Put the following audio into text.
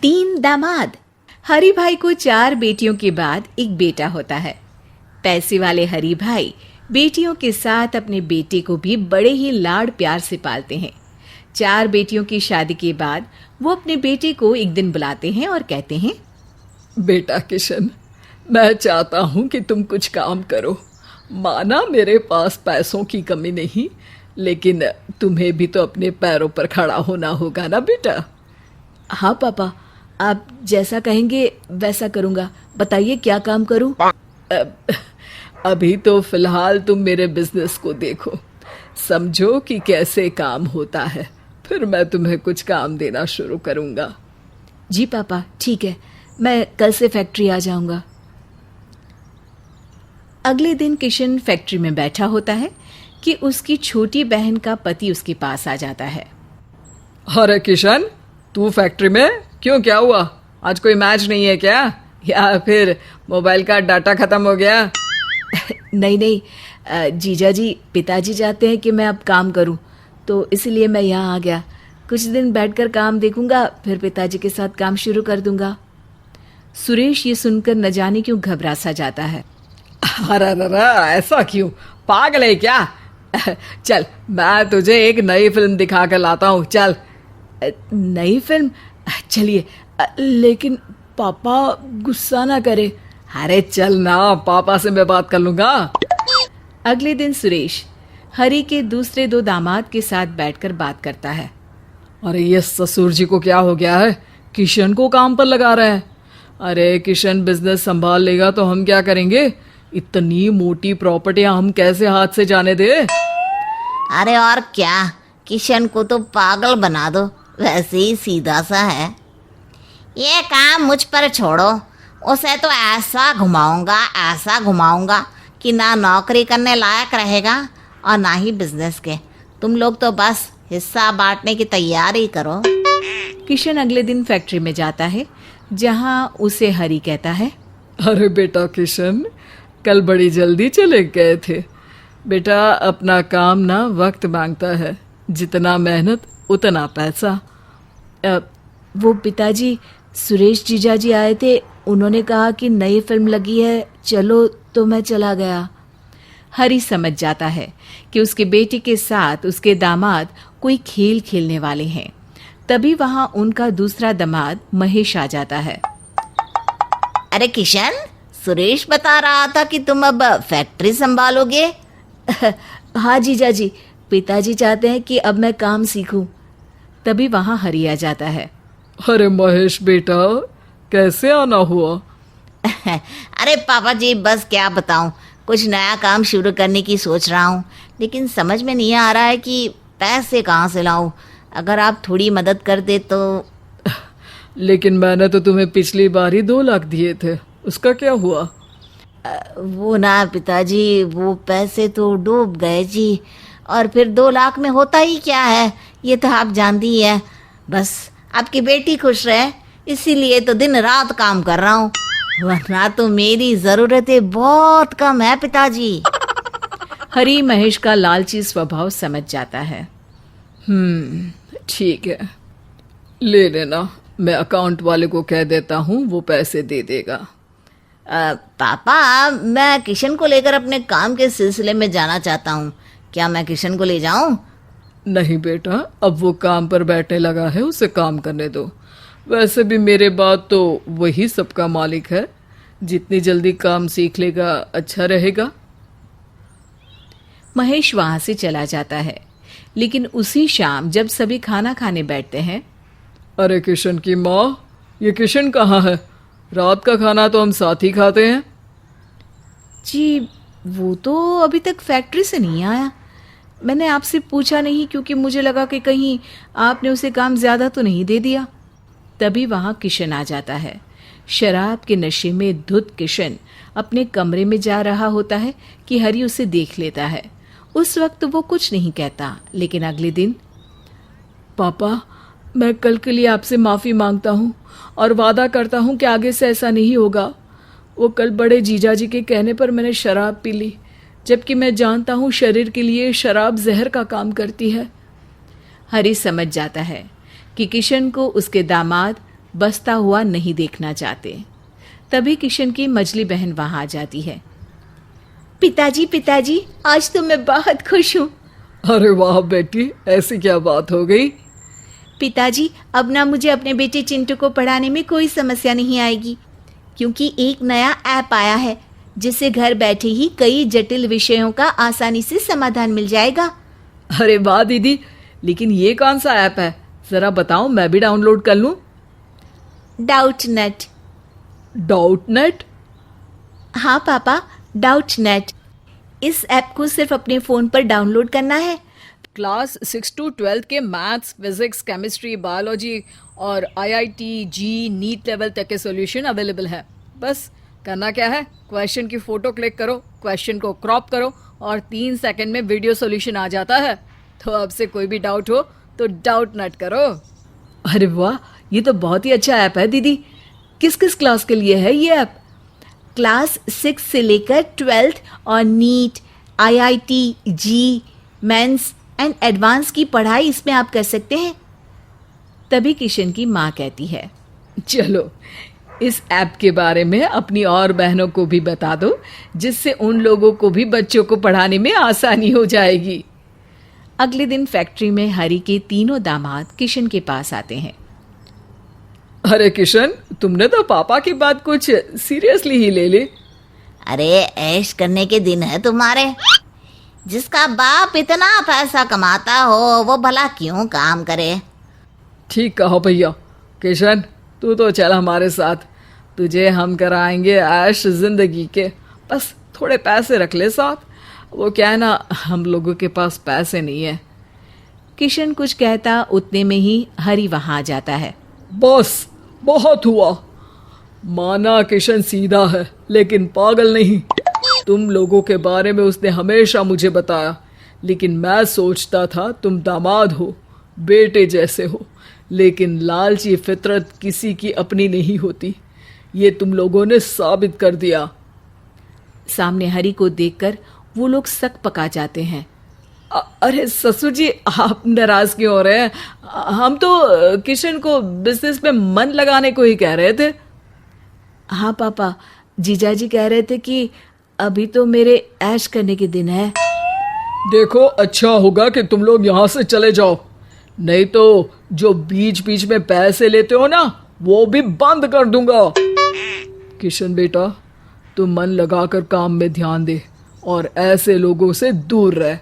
तीन दामाद। हरी भाई को 4 बेटियों के बाद एक बेटा होता है। पैसे वाले हरी भाई बेटियों के साथ अपने बेटे को भी बड़े ही लाड प्यार से पालते हैं। 4 बेटियों की शादी के बाद वो अपने बेटे को एक दिन बुलाते हैं और कहते हैं, बेटा किशन, मैं चाहता हूँ कि तुम कुछ काम करो। माना मेरे पास पैसों की कमी नहीं, लेकिन तुम्हें भी तो अपने पैरों पर खड़ा होना होगा ना बेटा। हाँ पापा, आप जैसा कहेंगे वैसा करूँगा। बताइए क्या काम करूँ? अभी तो फिलहाल तुम मेरे बिजनेस को देखो, समझो कि कैसे काम होता है, फिर मैं तुम्हें कुछ काम देना शुरू करूँगा। जी पापा, ठीक है, मैं कल से फैक्ट्री आ जाऊँगा। अगले दिन किशन फैक्ट्री में बैठा होता है कि उसकी छोटी बहन का पति उसके पास आ जाता है। अरे किशन, तू फैक्ट्री में क्यों? क्या हुआ? आज कोई मैच नहीं है क्या, या फिर मोबाइल का डाटा खत्म हो गया? नहीं नहीं, जीजा जी, पिताजी चाहते हैं कि मैं अब काम करूं, तो इसलिए मैं यहाँ आ गया। कुछ दिन बैठकर काम देखूंगा, फिर पिताजी के साथ काम शुरू कर दूंगा। सुरेश ये सुनकर न जाने क्यों घबरा सा जाता है। अरे ऐसा क्यों? पागल है क्या? चल, मैं तुझे एक नई फिल्म दिखा कर लाता हूँ, चल। नई फिल्म? चलिए, लेकिन पापा गुस्सा ना करे। अरे चल ना, पापा से मैं बात कर लूंगा। अगले दिन सुरेश हरी के दूसरे 2 दामाद के साथ बैठकर बात करता है। अरे ये ससुर जी को क्या हो गया है? किशन को काम पर लगा रहे हैं। अरे किशन बिजनेस संभाल लेगा तो हम क्या करेंगे? इतनी मोटी प्रॉपर्टियां हम कैसे हाथ से जाने दे? अरे और क्या, किशन को तो पागल बना दो, वैसे ही सीधा सा है। ये काम मुझ पर छोड़ो, उसे तो ऐसा घुमाऊंगा कि ना नौकरी करने लायक रहेगा और ना ही बिजनेस के। तुम लोग तो बस हिस्सा बांटने की तैयारी करो। किशन अगले दिन फैक्ट्री में जाता है, जहां उसे हरी कहता है, अरे बेटा किशन, कल बड़ी जल्दी चले गए थे। बेटा, अपना काम ना वक्त मांगता है, जितना मेहनत उतना पैसा। वो पिताजी, सुरेश जीजा जी आए थे, उन्होंने कहा कि नई फिल्म लगी है, चलो, तो मैं चला गया। हरी समझ जाता है कि उसके बेटे के साथ उसके दामाद कोई खेल खेलने वाले हैं। तभी वहां उनका दूसरा दामाद महेश आ जाता है। अरे किशन, सुरेश बता रहा था कि तुम अब फैक्ट्री संभालोगे। हाँ जीजा जी, पिताजी चाहते हैं कि अब मैं काम सीखूं। तभी वहां हरी आ जाता है। अरे महेश बेटा, कैसे आना हुआ? अरे पापा जी, बस क्या बताऊं, कुछ नया काम शुरू करने की सोच रहा हूं, लेकिन समझ में नहीं आ रहा है कि पैसे कहाँ से लाऊं। अगर आप थोड़ी मदद कर दे तो। लेकिन मैंने तो तुम्हें पिछली बार ही 2 लाख दिए थे, उसका क्या हुआ? वो ना पिताजी, वो पैसे तो डूब गए जी। और फिर 2 लाख में होता ही क्या है, ये तो आप जानती ही है। बस आपकी बेटी खुश रहे, इसीलिए तो दिन रात काम कर रहा हूँ, वरना तो मेरी ज़रूरतें बहुत कम है पिताजी। हरी महेश का लालची स्वभाव समझ जाता है। ठीक है, ले लेना, मैं अकाउंट वाले को कह देता हूँ, वो पैसे दे देगा। पापा, मैं किशन को लेकर अपने काम के सिलसिले में जाना चाहता हूँ, क्या मैं किशन को ले जाऊँ? नहीं बेटा, अब वो काम पर बैठने लगा है, उसे काम करने दो। वैसे भी मेरे बाद तो वही सबका मालिक है, जितनी जल्दी काम सीख लेगा अच्छा रहेगा। महेश वहां से चला जाता है, लेकिन उसी शाम जब सभी खाना खाने बैठते हैं। अरे किशन की माँ, ये किशन कहाँ है? रात का खाना तो हम साथ ही खाते हैं। जी, वो तो अभी तक फैक्ट्री से नहीं आया। मैंने आपसे पूछा नहीं, क्योंकि मुझे लगा कि कहीं आपने उसे काम ज्यादा तो नहीं दे दिया। तभी वहां किशन आ जाता है। शराब के नशे में धुत किशन अपने कमरे में जा रहा होता है कि हरी उसे देख लेता है। उस वक्त वो कुछ नहीं कहता, लेकिन अगले दिन, पापा, मैं कल के लिए आपसे माफ़ी मांगता हूँ और वादा करता हूँ कि आगे से ऐसा नहीं होगा। वो कल बड़े जीजा जी के कहने पर मैंने शराब पी ली, जबकि मैं जानता हूँ शरीर के लिए शराब जहर का काम करती है। हरी समझ जाता है कि किशन को उसके दामाद बसता हुआ नहीं देखना चाहते। तभी किशन की मजली बहन वहां आ जाती है। पिताजी पिताजी, आज तो मैं बहुत खुश हूँ। अरे वाह बेटी, ऐसी क्या बात हो गई? पिताजी, अब ना मुझे अपने बेटे चिंटू को पढ़ाने में कोई समस्या नहीं आएगी, क्योंकि एक नया ऐप आया है जिससे घर बैठे ही कई जटिल विषयों का आसानी से समाधान मिल जाएगा। अरे वाह दीदी, लेकिन ये कौन सा ऐप है? जरा बताओ, मैं भी डाउनलोड कर लूं। Doubt net. Doubt net? हाँ पापा, डाउट नेट। इस ऐप को सिर्फ अपने फ़ोन पर डाउनलोड करना है। क्लास 6 to 12 के मैथ्स, फिजिक्स, केमिस्ट्री, बायोलॉजी और IIT, जी, नीट लेवल तक के सॉल्यूशन अवेलेबल है। बस करना क्या है, क्वेश्चन की फ़ोटो क्लिक करो, क्वेश्चन को क्रॉप करो और 3 सेकंड में वीडियो सॉल्यूशन आ जाता है। तो अब से कोई भी डाउट हो तो डाउट नेट करो। अरे वाह, ये तो बहुत ही अच्छा ऐप है दीदी। किस किस क्लास के लिए है ये ऐप? क्लास 6 से लेकर 12th और NEET, IIT, JEE, mains and advance की पढ़ाई इसमें आप कर सकते हैं। तभी किशन की माँ कहती है, चलो इस ऐप के बारे में अपनी और बहनों को भी बता दो, जिससे उन लोगों को भी बच्चों को पढ़ाने में आसानी हो जाएगी। अगले दिन फैक्ट्री में हरी के तीनों दामाद किशन के पास आते हैं। अरे किशन, तुमने तो पापा की बात कुछ सीरियसली ही ले ली। अरे ऐश करने के दिन है तुम्हारे। जिसका बाप इतना पैसा कमाता हो वो भला क्यों काम करे। ठीक कहो भैया। किशन, तू तो चल हमारे साथ, तुझे हम कराएंगे ऐश जिंदगी के। बस थोड़े पैसे रख ले साथ। वो क्या है ना, हम लोगों के पास पैसे नहीं है। किशन कुछ कहता उतने में ही हरी वहां आ जाता है। बस बहुत हुआ। माना किशन सीधा है लेकिन पागल नहीं। तुम लोगों के बारे में उसने हमेशा मुझे बताया, लेकिन मैं सोचता था तुम दामाद हो, बेटे जैसे हो, लेकिन लालची फितरत किसी की अपनी नहीं होती। ये तुम लोगों ने साबित कर दिया। सामने हरी को देखकर वो लोग सक पका जाते हैं। अरे ससुर जी, आप नाराज क्यों हो रहे हैं? हम तो किशन को बिजनेस में मन लगाने को ही कह रहे थे। हाँ पापा, जीजाजी कह रहे थे कि अभी तो मेरे ऐश करने के दिन है। देखो, अच्छा होगा कि तुम लोग यहाँ से चले जाओ, नहीं तो जो बीच बीच में पैसे लेते हो ना, वो भी बंद कर दूंगा। किशन बेटा, तुम मन लगाकर काम में ध्यान दे और ऐसे लोगों से दूर रह।